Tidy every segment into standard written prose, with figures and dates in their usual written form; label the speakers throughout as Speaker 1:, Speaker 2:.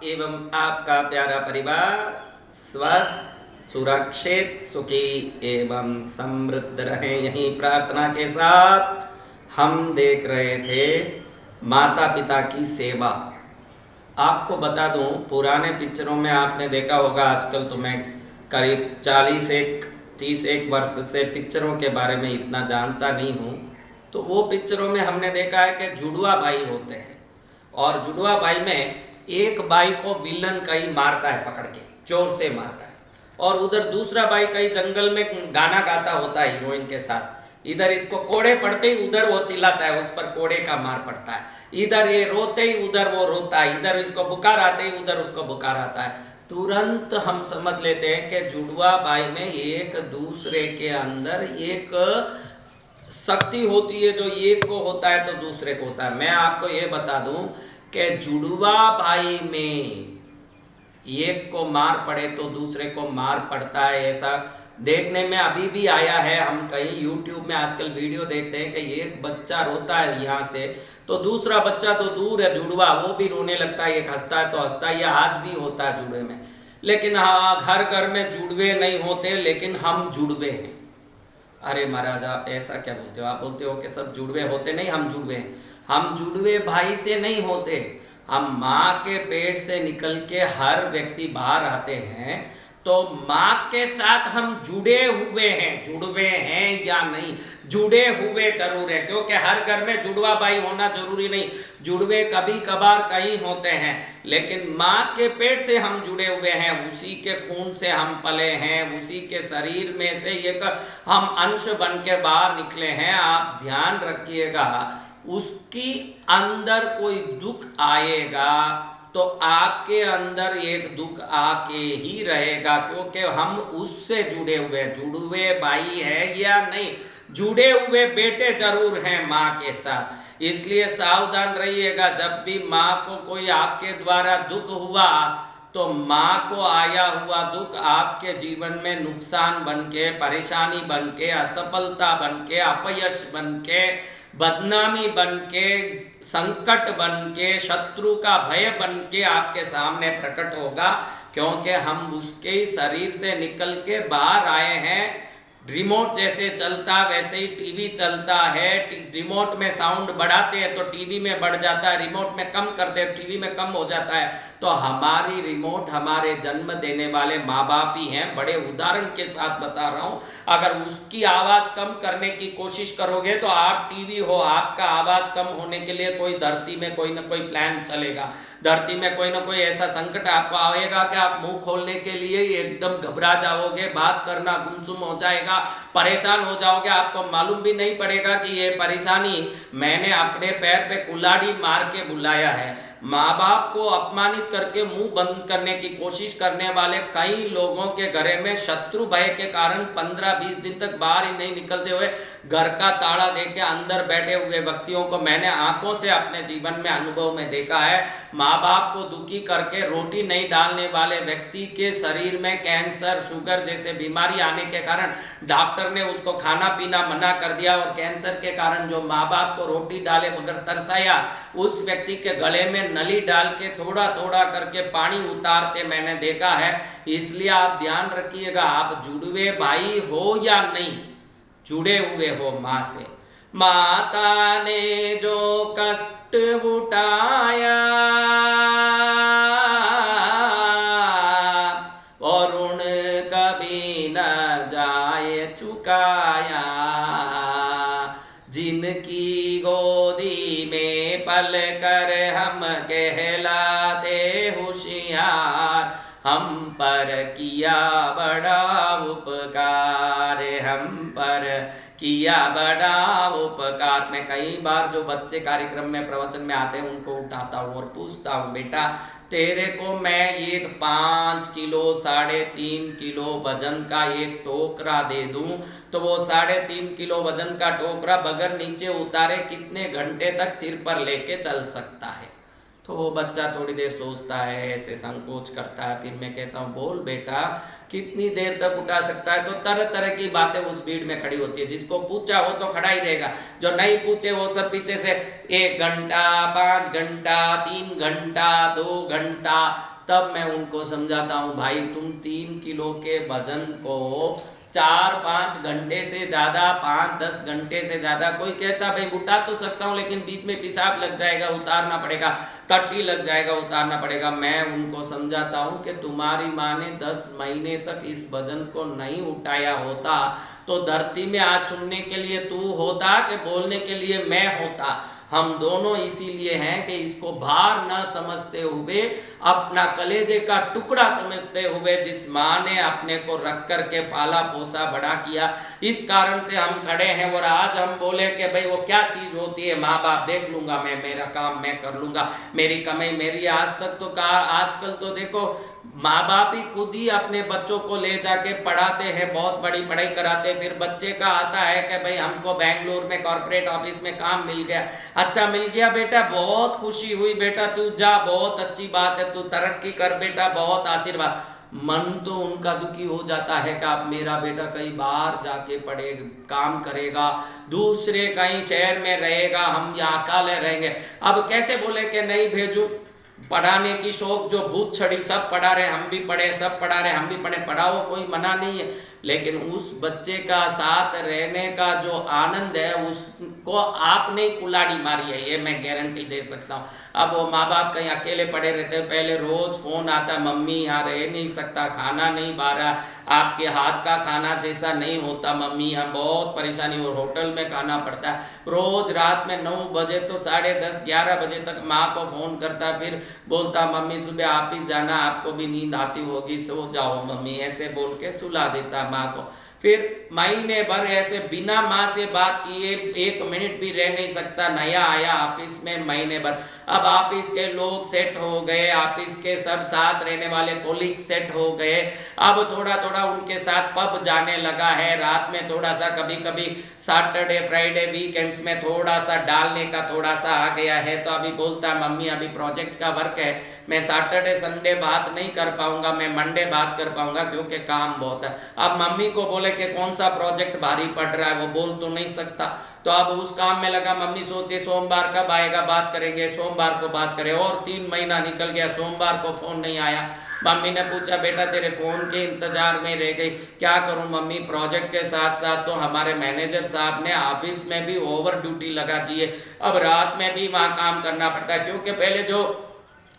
Speaker 1: एवं आपका प्यारा परिवार स्वस्थ, सुरक्षित, सुखी एवं समृद्ध रहे, यही प्रार्थना के साथ हम देख रहे थे माता पिता की सेवा। आपको बता दूं, पुराने पिक्चरों में आपने देखा होगा, आजकल तो मैं करीब 31 वर्ष से पिक्चरों के बारे में इतना जानता नहीं हूँ। तो वो पिक्चरों में हमने देखा है कि जुड़वा भाई होते हैं और जुड़वा भाई में एक भाई को विलन कहीं मारता है, पकड़ के जोर से मारता है, और उधर दूसरा भाई कहीं जंगल में गाना गाता होता है हीरोइन के साथ। इधर इसको कोड़े पड़ते ही उधर वो चिल्लाता है, उस पर कोड़े का मार पड़ता है। इधर ये रोते ही उधर वो रोता है, इधर इसको बुखार आते ही उधर उसको बुखार आता है। तुरंत हम समझ लेते हैं कि जुड़वा भाई में एक दूसरे के अंदर एक शक्ति होती है, जो एक को होता है तो दूसरे को होता है। मैं आपको ये बता दूं कि जुड़वा भाई में एक को मार पड़े तो दूसरे को मार पड़ता है, ऐसा देखने में अभी भी आया है। हम कहीं यूट्यूब में आजकल वीडियो देखते हैं कि एक बच्चा रोता है यहाँ से तो दूसरा बच्चा तो दूर है, जुड़वा, वो भी रोने लगता है, एक हंसता है तो हंसता है। यह आज भी होता है जुड़वे में। लेकिन हाँ, हर घर में जुड़वे नहीं होते, लेकिन हम जुड़वे हैं। अरे महाराज, आप ऐसा क्या बोलते हो? आप बोलते हो कि सब जुड़वे होते, नहीं, हम जुड़वे हैं। हम जुड़वे भाई से नहीं होते, हम माँ के पेट से निकल के हर व्यक्ति बाहर आते हैं तो माँ के साथ हम जुड़े हुए हैं। जुड़वे हैं या नहीं, जुड़े हुए जरूर है, क्योंकि हर घर में जुड़वा भाई होना जरूरी नहीं। जुड़वे कभी कभार कहीं होते हैं, लेकिन माँ के पेट से हम जुड़े हुए हैं, उसी के खून से हम पले हैं, उसी के शरीर में से एक हम अंश बन के बाहर निकले हैं। आप ध्यान रखिएगा, उसकी अंदर कोई दुख आएगा तो आपके अंदर एक दुख आके ही रहेगा, क्योंकि हम उससे जुड़े हुए हैं। जुड़वे भाई है या नहीं, जुड़े हुए बेटे जरूर हैं माँ के साथ। इसलिए सावधान रहिएगा, जब भी माँ को कोई आपके द्वारा दुख हुआ तो माँ को आया हुआ दुख आपके जीवन में नुकसान बन के, परेशानी बन के, असफलता बन के, अपयश बन के, बदनामी बन के, संकट बन के, शत्रु का भय बन के आपके सामने प्रकट होगा, क्योंकि हम उसके शरीर से निकल के बाहर आए हैं। रिमोट जैसे चलता वैसे ही टीवी चलता है। रिमोट में साउंड बढ़ाते हैं तो टीवी में बढ़ जाता है, रिमोट में कम करते हैं टीवी में कम हो जाता है। तो हमारी रिमोट हमारे जन्म देने वाले माँ बाप ही हैं। बड़े उदाहरण के साथ बता रहा हूँ, अगर उसकी आवाज़ कम करने की कोशिश करोगे तो आप टीवी हो, आपका आवाज़ कम होने के लिए कोई धरती में कोई ना कोई प्लान चलेगा, धरती में कोई ना कोई ऐसा संकट आपको आएगा कि आप मुंह खोलने के लिए एकदम घबरा जाओगे, बात करना गुमसुम हो जाएगा, परेशान हो जाओगे। आपको मालूम भी नहीं पड़ेगा कि ये परेशानी मैंने अपने पैर पे कुल्हाड़ी मार के बुलाया है। माँ बाप को अपमानित करके मुंह बंद करने की कोशिश करने वाले कई लोगों के घरे में शत्रु भय के कारण 15-20 दिन तक बाहर ही नहीं निकलते हुए घर का ताला दे के अंदर बैठे हुए व्यक्तियों को मैंने आंखों से अपने जीवन में अनुभव में देखा है। माँ बाप को दुखी करके रोटी नहीं डालने वाले व्यक्ति के शरीर में कैंसर, शुगर जैसे बीमारी आने के कारण डॉक्टर ने उसको खाना पीना मना कर दिया, और कैंसर के कारण जो माँ बाप को रोटी डाले बगैर तरसाया, उस व्यक्ति के गले में नली डाल के थोड़ा थोड़ा करके पानी उतारते मैंने देखा है। इसलिए आप ध्यान रखिएगा, आप जुड़वे भाई हो या नहीं, जुड़े हुए हो माँ से। माता ने जो कष्ट उठाया और ऋण कभी न जाए चुकाया, जिनकी गोदी में पल कर हम कहलाते होशियार, हम पर किया बड़ा उपकार, हम पर किया बड़ा उपकार। मैं कई बार जो बच्चे कार्यक्रम में प्रवचन में आते हैं उनको उठाता हूँ और पूछता हूँ, बेटा तेरे को मैं एक 5 किलो 3.5 किलो वजन का एक टोकरा दे दूं तो वो 3.5 किलो वजन का टोकरा बगैर नीचे उतारे कितने घंटे तक सिर पर लेके चल सकता है? तो वो बच्चा थोड़ी देर सोचता है, ऐसे संकोच करता है। फिर मैं कहता हूँ, बोल बेटा कितनी देर तक उठा सकता है? तो तरह तरह की बातें उस भीड़ में खड़ी होती है। जिसको पूछा वो तो खड़ा ही रहेगा, जो नहीं पूछे वो सब पीछे से 1 घंटा, 5 घंटा, 3 घंटा, 2 घंटा, तब मैं उनको समझाता हूँ, भाई तुम 3 किलो के वजन को 4-5 घंटे से ज़्यादा, 5-10 घंटे से ज़्यादा, कोई कहता भाई उठा तो सकता हूँ लेकिन बीच में पेशाब लग जाएगा उतारना पड़ेगा, टट्टी लग जाएगा उतारना पड़ेगा। मैं उनको समझाता हूँ कि तुम्हारी माँ ने 10 महीने तक इस वजन को नहीं उठाया होता तो धरती में आज सुनने के लिए तू होता कि बोलने के लिए मैं होता। हम दोनों इसीलिए हैं कि इसको भार न समझते हुए, अपना कलेजे का टुकड़ा समझते हुए, जिस माँ ने अपने को रख कर के पाला पोसा बड़ा किया, इस कारण से हम खड़े हैं। और आज हम बोले कि भाई वो क्या चीज़ होती है, माँ बाप देख लूँगा मैं, मेरा काम मैं कर लूँगा, मेरी कमाई मेरी। आज तक तो कहा, आजकल तो देखो माँ बाप ही खुद ही अपने बच्चों को ले जाके पढ़ाते हैं, बहुत बड़ी पढ़ाई कराते हैं, फिर बच्चे का आता है कि भाई हमको बेंगलोर में कॉर्पोरेट ऑफिस में काम मिल गया। अच्छा मिल गया बेटा, बहुत खुशी हुई बेटा, तू जा, बहुत अच्छी बात है, तू तरक्की कर बेटा, बहुत आशीर्वाद। मन तो उनका दुखी हो जाता है कि आप मेरा बेटा कहीं बाहर जाके पढ़े काम करेगा, दूसरे कहीं शहर में रहेगा, हम यहाँ अकेले रहेंगे। अब कैसे बोले कि नहीं भेजूं, पढ़ाने की शौक जो भूत छड़ी, सब पढ़ा रहे, हम भी पढ़े, सब पढ़ा रहे, हम भी पढ़े, पढ़ाओ, कोई मना नहीं है, लेकिन उस बच्चे का साथ रहने का जो आनंद है उसको आपने कुल्हाड़ी मारी है, ये मैं गारंटी दे सकता हूँ। अब वो माँ बाप कहीं अकेले पड़े रहते हैं, पहले रोज फोन आता, मम्मी यहाँ रह नहीं सकता, खाना नहीं बा रहा, आपके हाथ का खाना जैसा नहीं होता मम्मी, यहाँ बहुत परेशानी, और होटल में खाना पड़ता है। रोज रात में 9 बजे तो 10:30-11 बजे तक माँ को फ़ोन करता, फिर बोलता मम्मी सुबह ऑफिस जाना, आपको भी नींद आती होगी, सो जाओ मम्मी, ऐसे बोल के सुला देता माँ को। फिर महीने भर ऐसे बिना माँ से बात किए 1 मिनट भी रह नहीं सकता, नया आया ऑफिस में महीने भर। अब ऑफिस के लोग सेट हो गए, ऑफिस के सब साथ रहने वाले कोलीग सेट हो गए, अब थोड़ा थोड़ा उनके साथ पब जाने लगा है, रात में थोड़ा सा, कभी कभी सैटरडे फ्राइडे वीकेंड्स में थोड़ा सा डालने का थोड़ा सा आ गया है। तो अभी बोलता है मम्मी अभी प्रोजेक्ट का वर्क है, मैं सैटरडे संडे बात नहीं कर पाऊंगा, मैं मंडे बात कर पाऊंगा क्योंकि काम बहुत है। अब मम्मी को बोले कि कौन सा प्रोजेक्ट भारी पड़ रहा है, वो बोल तो नहीं सकता, तो अब उस काम में लगा। मम्मी सोचे सोमवार कब आएगा, बात करेंगे, सोमवार को बात करें, और 3 महीना निकल गया, सोमवार को फोन नहीं आया। मम्मी ने पूछा बेटा तेरे फोन के इंतजार में रह गई, क्या करूं मम्मी, प्रोजेक्ट के साथ साथ तो हमारे मैनेजर साहब ने ऑफिस में भी ओवर ड्यूटी लगा दी है, अब रात में भी वहाँ काम करना पड़ता है, क्योंकि पहले जो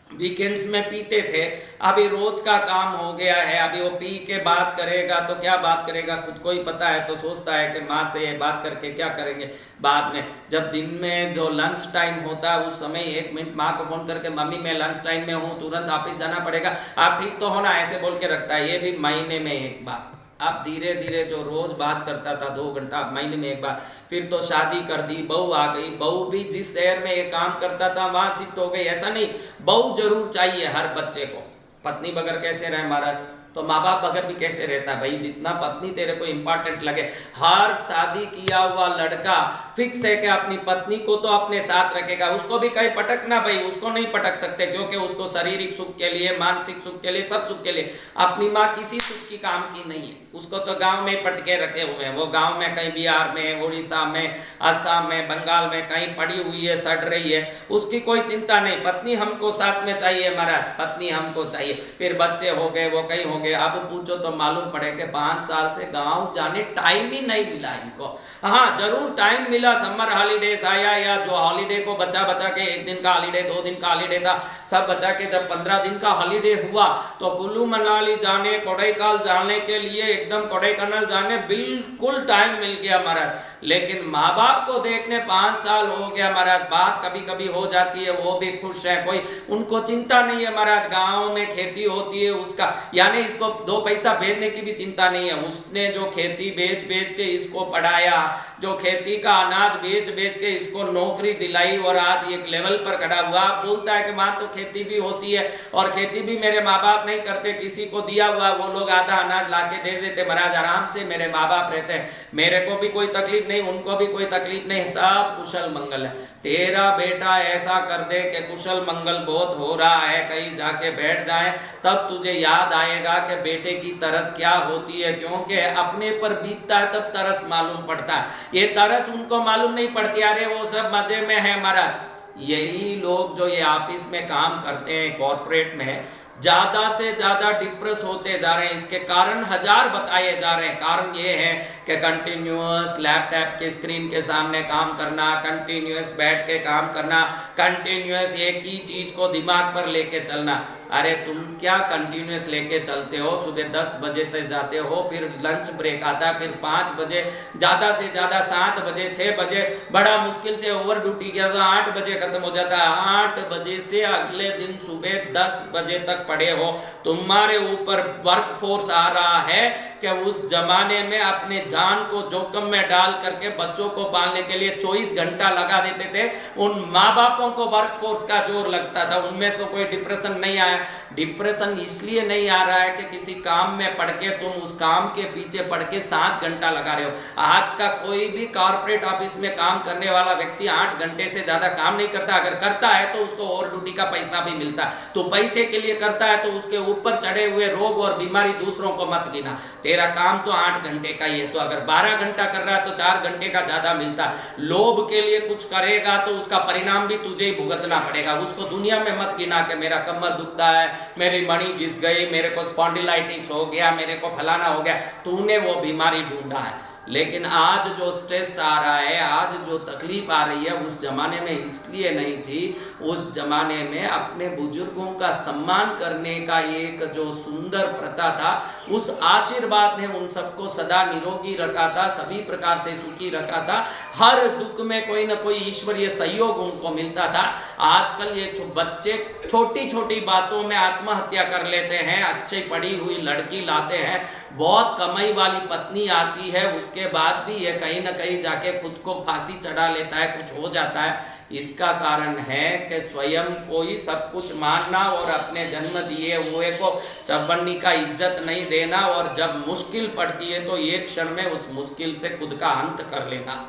Speaker 1: वीकेंड्स में पीते थे अभी रोज का काम हो गया है। अभी वो पी के बात करेगा तो क्या बात करेगा, खुद को ही पता है, तो सोचता है कि माँ से बात करके क्या करेंगे बाद में। जब दिन में जो लंच टाइम होता है उस समय 1 मिनट माँ को फोन करके मम्मी मैं लंच टाइम में हूँ, तुरंत ऑफिस जाना पड़ेगा, आप ठीक तो हो ना, ऐसे बोल के रखता है। ये भी महीने में 1 बार। अब धीरे धीरे जो रोज बात करता था 2 घंटा, महीने में 1 बार। फिर तो शादी कर दी, बहू आ गई, बहू भी जिस शहर में ये काम करता था वहां शिफ्ट हो गई। ऐसा नहीं, बहू जरूर चाहिए हर बच्चे को, पत्नी बगैर कैसे रहे महाराज, तो माँ बाप बगैर भी कैसे रहता है भाई, जितना पत्नी तेरे को इंपॉर्टेंट लगे। हर शादी किया हुआ लड़का फिक्स है कि अपनी पत्नी को तो अपने साथ रखेगा, उसको भी कहीं पटकना भाई, उसको नहीं पटक सकते, क्योंकि उसको शारीरिक सुख के लिए, मानसिक सुख के लिए, सब सुख के लिए। अपनी माँ किसी सुख की काम की नहीं है, उसको तो गांव में पटके रखे हुए हैं, वो गांव में कहीं बिहार में, उड़ीसा में, असम में, बंगाल में कहीं पड़ी हुई है, सड़ रही है, उसकी कोई चिंता नहीं। पत्नी हमको साथ में चाहिए महाराज, पत्नी हमको चाहिए। फिर बच्चे हो गए, वो कहीं हो गए। अब पूछो तो मालूम पड़े कि 5 साल से गांव जाने टाइम ही नहीं मिला इनको। हाँ जरूर टाइम मिला, समर हॉलीडेज आया, या जो हॉलीडे को बचा के 1 दिन का हॉलीडे, 2 दिन का हॉलीडे था, सब बचा के जब 15 दिन का हॉलीडे हुआ तो कुल्लू मनाली जाने, कोडाईकनाल जाने के लिए, एकदम कोडाईकनाल जाने बिल्कुल टाइम मिल गया महाराज। लेकिन माँ बाप को देखने 5 साल हो गया महाराज। बात कभी कभी हो जाती है, वो भी खुश है, कोई उनको चिंता नहीं है महाराज। गाँव में खेती होती है उसका, यानी इसको 2 पैसा भेजने की भी चिंता नहीं है। उसने जो खेती बेच के इसको पढ़ाया, जो खेती का अनाज बेच के इसको नौकरी दिलाई, और आज एक लेवल पर खड़ा हुआ। बोलता है कि माँ तो खेती भी होती है, और खेती भी मेरे माँ बाप नहीं करते, किसी को दिया हुआ वो लोग आधा अनाज ला के दे देते महाराज, आराम से मेरे माँ बाप रहते हैं, मेरे को भी कोई तकलीफ नहीं, उनको भी कोई तकलीफ नहीं, सब कुशल मंगल है। तेरा बेटा ऐसा कर दे कि कुशल मंगल बहुत हो रहा है, कहीं जाके बैठ जाए, तब तुझे याद आएगा कि बेटे की तरस क्या होती है, क्योंकि अपने पर बीतता है तब तरस मालूम पड़ता है। ये तरस उनको मालूम नहीं पड़ती, अरे वो सब मजे में है महाराज। यही लोग जो ये ऑफिस में काम करते हैं कॉर्पोरेट में, ज्यादा से ज्यादा डिप्रेस होते जा रहे हैं। इसके कारण हजार बताए जा रहे हैं। कारण ये है कि कंटिन्यूअस लैपटॉप के स्क्रीन के सामने काम करना, कंटिन्यूअस बैठ के काम करना, कंटिन्यूअस एक ही चीज को दिमाग पर लेके चलना। अरे तुम क्या कंटिन्यूअस लेके चलते हो? सुबह 10 बजे तक जाते हो, फिर लंच ब्रेक आता है, फिर 5 बजे, ज़्यादा से ज़्यादा 7 बजे, 6 बजे, बड़ा मुश्किल से ओवर ड्यूटी किया तो 8 बजे खत्म हो जाता है। 8 बजे से अगले दिन सुबह 10 बजे तक पड़े हो। तुम्हारे ऊपर वर्क फोर्स आ रहा है कि उस जमाने में अपने जान को जोखिम में डाल करके बच्चों को पालने के लिए 24 घंटा लगा देते थे। उन माँ बापों को वर्क फोर्स का जोर लगता था, उनमें से कोई डिप्रेशन नहीं आया। डिप्रेशन इसलिए नहीं आ रहा है कि किसी काम में पढ़ के तुम उस काम के पीछे पढ़ के 7 घंटा लगा रहे हो। आज का कोई भी कॉर्पोरेट ऑफिस में काम करने वाला व्यक्ति 8 घंटे से ज्यादा काम नहीं करता। अगर करता है तो उसको ओवर ड्यूटी का पैसा भी मिलता है। तो पैसे के लिए करता है तो उसके ऊपर चढ़े हुए रोग और बीमारी दूसरों को मत गिना। तेरा काम तो 8 घंटे का ही है, तो अगर 12 घंटा कर रहा है तो 4 घंटे का ज्यादा मिलता है। लोभ के लिए कुछ करेगा तो उसका परिणाम भी तुझे ही भुगतना पड़ेगा। उसको दुनिया में मत गिना कि मेरा कमर दुखता है, मेरी मणि घिस गई, मेरे को स्पॉन्डिलाइटिस हो गया, मेरे को फलाना हो गया। तूने वो बीमारी ढूंढा है। लेकिन आज जो स्ट्रेस आ रहा है, आज जो तकलीफ आ रही है, उस जमाने में इसलिए नहीं थी। उस जमाने में अपने बुजुर्गों का सम्मान करने का एक जो सुंदर प्रथा था, उस आशीर्वाद ने उन सबको सदा निरोगी रखा था, सभी प्रकार से सुखी रखा था। हर दुख में कोई ना कोई ईश्वरीय सहयोग उनको मिलता था। आजकल ये बच्चे छोटी छोटी बातों में आत्महत्या कर लेते हैं। अच्छी पढ़ी हुई लड़की लाते हैं, बहुत कमाई वाली पत्नी आती है, उसके बाद भी ये कहीं ना कहीं जाके खुद को फांसी चढ़ा लेता है, कुछ हो जाता है। इसका कारण है कि स्वयं को ही सब कुछ मानना और अपने जन्म दिए हुए को चौबन्नी का इज्जत नहीं देना, और जब मुश्किल पड़ती है तो एक क्षण में उस मुश्किल से खुद का अंत कर लेना।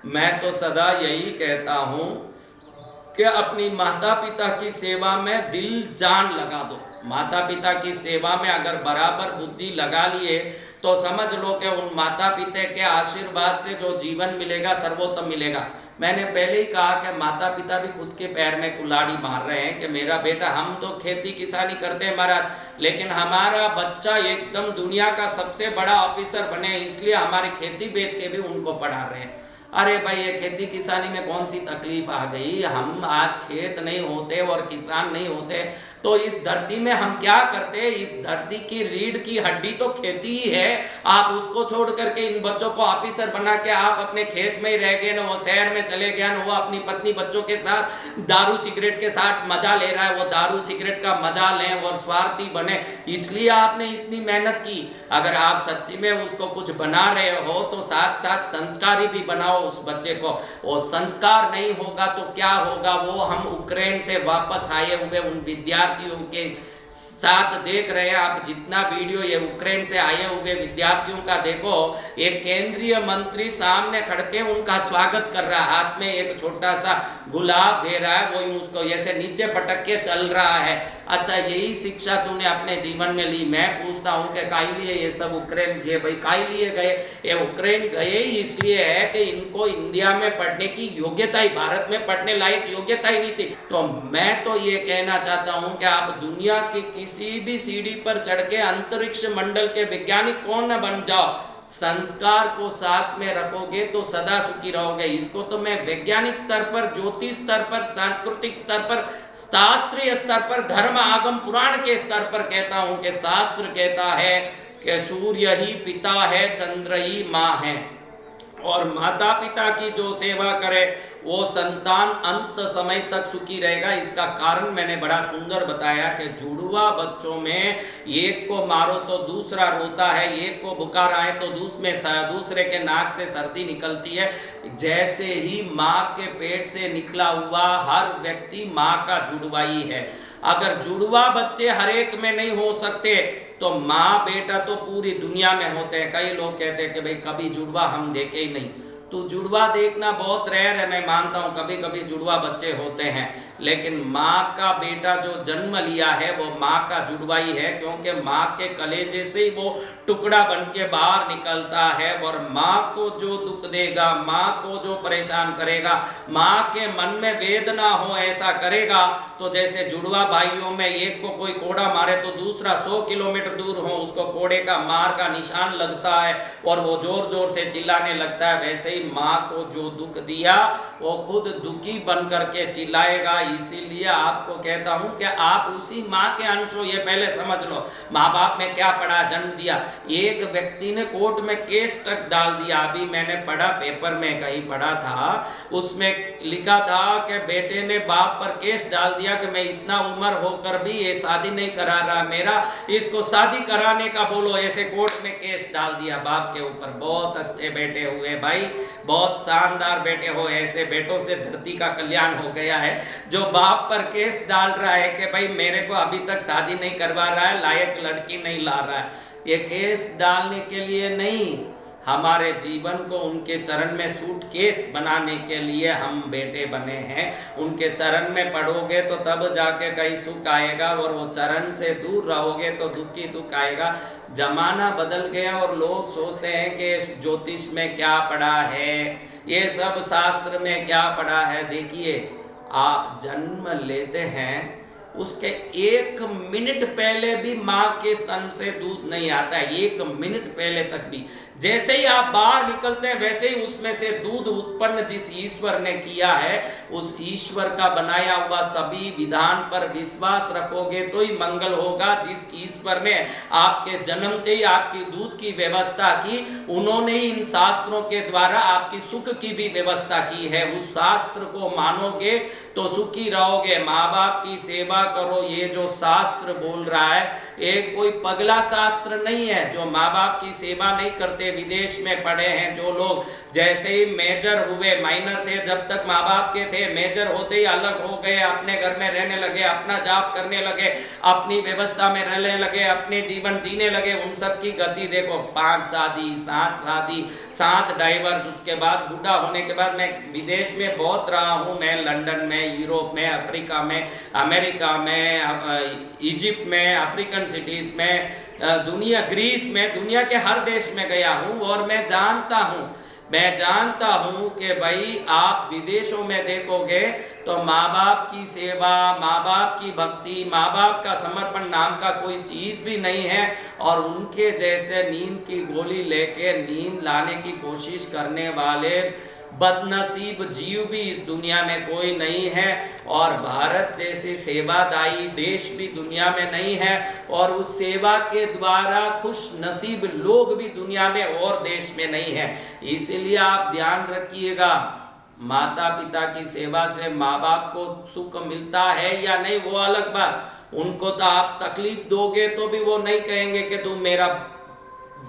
Speaker 1: मैं तो सदा यही कहता हूँ कि अपनी माता पिता की सेवा में दिल जान लगा दो। माता पिता की सेवा में अगर बराबर बुद्धि लगा लिए तो समझ लो कि उन माता पिता के आशीर्वाद से जो जीवन मिलेगा सर्वोत्तम मिलेगा। मैंने पहले ही कहा कि माता पिता भी खुद के पैर में कुल्हाड़ी मार रहे हैं कि मेरा बेटा, हम तो खेती किसानी करते हैं महाराज, लेकिन हमारा बच्चा एकदम दुनिया का सबसे बड़ा ऑफिसर बने, इसलिए हमारी खेती बेच के भी उनको पढ़ा रहे हैं। अरे भाई, ये खेती किसानी में कौन सी तकलीफ आ गई? हम आज खेत नहीं होते और किसान नहीं होते तो इस धरती में हम क्या करते? इस धरती की रीढ़ की हड्डी तो खेती ही है। आप उसको छोड़ करके इन बच्चों को ऑफिसर बना के आप अपने खेत में ही रह गए ना, वो शहर में चले गया ना, वो अपनी पत्नी बच्चों के साथ दारू सिगरेट के साथ मजा ले रहा है। वो दारू सिगरेट का मजा लें और स्वार्थी बने, इसलिए आपने इतनी मेहनत की। अगर आप सच्ची में उसको कुछ बना रहे हो तो साथ साथ संस्कारी भी बनाओ उस बच्चे को। वो संस्कार नहीं होगा तो क्या होगा? वो हम यूक्रेन से वापस आए हुए उन विद्यार्थियों के साथ देख रहे हैं आप, जितना वीडियो ये यूक्रेन से आए हुए विद्यार्थियों का देखो, एक केंद्रीय मंत्री सामने खड़ के उनका स्वागत कर रहा है, हाथ में एक छोटा सा गुलाब दे रहा है, वो उसको ऐसे नीचे पटक के चल रहा है। अच्छा, यही शिक्षा तूने अपने जीवन में ली? मैं पूछता हूँ कि काहे लिए ये सब यूक्रेन गए? भाई काहे लिए गए? ये यूक्रेन गए ही इसलिए है कि इनको इंडिया में पढ़ने की योग्यता ही, भारत में पढ़ने लायक योग्यता ही नहीं थी। तो मैं तो ये कहना चाहता हूँ कि आप दुनिया की किसी भी सीढ़ी पर चढ़ के अंतरिक्ष मंडल के वैज्ञानिक कौन न बन जाओ, संस्कार को साथ में रखोगे तो सदा सुखी रहोगे। इसको तो मैं वैज्ञानिक स्तर पर, ज्योतिष स्तर पर, सांस्कृतिक स्तर पर, शास्त्रीय स्तर पर, धर्म आगम पुराण के स्तर पर कहता हूं कि शास्त्र कहता है कि सूर्य ही पिता है, चंद्र ही माँ है, और माता पिता की जो सेवा करे वो संतान अंत समय तक सुखी रहेगा। इसका कारण मैंने बड़ा सुंदर बताया कि जुड़वा बच्चों में एक को मारो तो दूसरा रोता है, एक को बुखार आए तो दूसरे के नाक से सर्दी निकलती है। जैसे ही माँ के पेट से निकला हुआ हर व्यक्ति माँ का जुड़वाई है। अगर जुड़वा बच्चे हर एक में नहीं हो सकते तो माँ बेटा तो पूरी दुनिया में होते हैं। कई लोग कहते हैं कि भाई कभी जुड़वा हम देखे ही नहीं, तो जुड़वा देखना बहुत रेयर है, मैं मानता हूँ कभी कभी जुड़वा बच्चे होते हैं, लेकिन माँ का बेटा जो जन्म लिया है वो माँ का जुड़वा ही है, क्योंकि माँ के कलेजे से ही वो टुकड़ा बन के बाहर निकलता है। और माँ को जो दुख देगा, माँ को जो परेशान करेगा, माँ के मन में वेदना हो ऐसा करेगा, तो जैसे जुड़वा भाइयों में एक को कोई कोड़ा मारे तो दूसरा 100 किलोमीटर दूर हो उसको कोड़े का मार का निशान लगता है और वो जोर जोर से चिल्लाने लगता है, वैसे ही माँ को जो दुख दिया वो खुद दुखी बन करके चिल्लाएगा। इसीलिए आपको कहता हूं कि आप उसी माँ के अंश हो, ये पहले समझ लो। माँ बाप में क्या पढ़ा, जन्म दिया, एक व्यक्ति ने कोर्ट में केस तक डाल दिया। अभी मैंने पढ़ा, पेपर में कहीं पढ़ा था, उसमें लिखा था कि बेटे ने बाप पर केस डाल दिया कि मैं इतना उम्र होकर भी ये शादी नहीं करा रहा मेरा, इसको शादी कराने का बोलो, ऐसे कोर्ट में केस डाल दिया बाप के ऊपर। बहुत अच्छे बेटे हुए भाई, बहुत शानदार बेटे हो, ऐसे बेटों से धरती का कल्याण हो गया है। जो बाप पर केस डाल रहा है कि भाई मेरे को अभी तक शादी नहीं करवा रहा है, लायक लड़की नहीं ला रहा है, ये केस डालने के लिए नहीं, हमारे जीवन को उनके चरण में सूटकेस बनाने के लिए हम बेटे बने हैं। उनके चरण में पढ़ोगे तो तब जाके कहीं सुख आएगा, और वो चरण से दूर रहोगे तो दुख ही दुख आएगा। जमाना बदल गया और लोग सोचते हैं कि ज्योतिष में क्या पढ़ा है, ये सब शास्त्र में क्या पढ़ा है। देखिए, आप जन्म लेते हैं उसके 1 मिनट पहले भी माँ के स्तन से दूध नहीं आता है, 1 मिनट पहले तक भी। जैसे ही आप बाहर निकलते हैं वैसे ही उसमें से दूध उत्पन्न जिस ईश्वर ने किया है, उस ईश्वर का बनाया हुआ सभी विधान पर विश्वास रखोगे तो ही मंगल होगा। जिस ईश्वर ने आपके जन्मते ही आपकी दूध की व्यवस्था की, उन्होंने ही इन शास्त्रों के द्वारा आपकी सुख की भी व्यवस्था की है। उस शास्त्र को मानोगे तो सुखी रहोगे। माँ बाप की सेवा करो, ये जो शास्त्र बोल रहा है ये कोई पगला शास्त्र नहीं है। जो माँ बाप की सेवा नहीं करते, विदेश में पढ़े हैं जो लोग, जैसे ही मेजर हुए, माइनर थे जब तक माँ बाप के थे, मेजर होते ही अलग हो गए, अपने घर में रहने लगे, अपना जॉब करने लगे, अपनी व्यवस्था में रहने लगे, अपने जीवन जीने लगे। उन सब की गति देखो, 5 शादी, 7 शादी, 7 डाइवर्स, उसके बाद बूढ़ा होने के बाद। मैं विदेश में बहुत रहा हूँ, मैं लंदन में, यूरोप में, अफ्रीका में, अमेरिका में, इजिप्ट में, अफ्रीकन सिटीज में, दुनिया, ग्रीस में, दुनिया के हर देश में गया हूँ। और मैं जानता हूँ कि भाई आप विदेशों में देखोगे तो माँ बाप की सेवा, माँ बाप की भक्ति, माँ बाप का समर्पण नाम का कोई चीज भी नहीं है। और उनके जैसे नींद की गोली लेके नींद लाने की कोशिश करने वाले बदनसीब जीव भी इस दुनिया में कोई नहीं है। और भारत जैसे सेवादायी देश भी दुनिया में नहीं है, और उस सेवा के द्वारा खुश नसीब लोग भी दुनिया में और देश में नहीं है। इसलिए आप ध्यान रखिएगा, माता पिता की सेवा से माँ बाप को सुख मिलता है या नहीं वो अलग बात। उनको तो आप तकलीफ दोगे तो भी वो नहीं कहेंगे कि तुम मेरा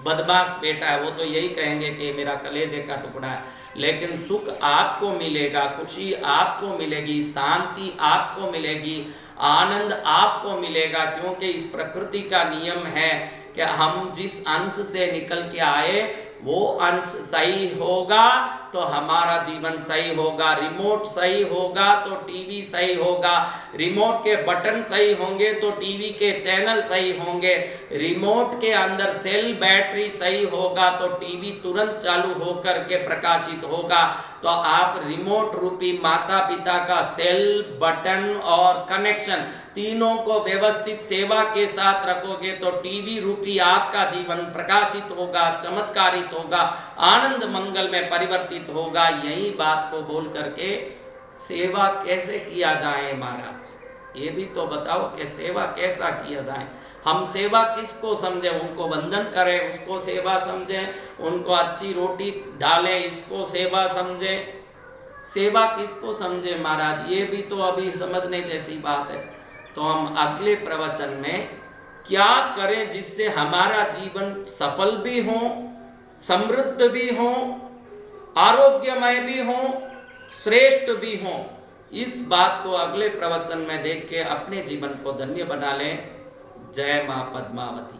Speaker 1: बदमाश बेटा है, वो तो यही कहेंगे कि मेरा कलेजे का टुकड़ा है। लेकिन सुख आपको मिलेगा, खुशी आपको मिलेगी, शांति आपको मिलेगी, आनंद आपको मिलेगा। क्योंकि इस प्रकृति का नियम है कि हम जिस अंश से निकल के आए वो अंश सही होगा तो हमारा जीवन सही होगा। रिमोट सही होगा तो टीवी सही होगा, रिमोट के बटन सही होंगे तो टीवी के चैनल सही होंगे, रिमोट के अंदर सेल बैटरी सही होगा तो टीवी तुरंत चालू होकर के प्रकाशित होगा। तो आप रिमोट रूपी माता पिता का सेल, बटन और कनेक्शन तीनों को व्यवस्थित सेवा के साथ रखोगे तो टीवी रूपी आपका जीवन प्रकाशित होगा, चमत्कारित होगा, आनंद मंगल में परिवर्तित होगा। यही बात को बोल करके सेवा कैसे किया जाए महाराज, ये भी तो बताओ कि सेवा कैसा किया जाए। हम सेवा किसको समझे, उनको वंदन करें उसको सेवा समझें, उनको अच्छी रोटी डालें इसको सेवा समझें, सेवा किसको समझे महाराज, ये भी तो अभी समझने जैसी बात है। तो हम अगले प्रवचन में क्या करें जिससे हमारा जीवन सफल भी हो, समृद्ध भी हो, आरोग्यमय भी हो, श्रेष्ठ भी हो, इस बात को अगले प्रवचन में देख के अपने जीवन को धन्य बना लें। जय मां पद्मावती।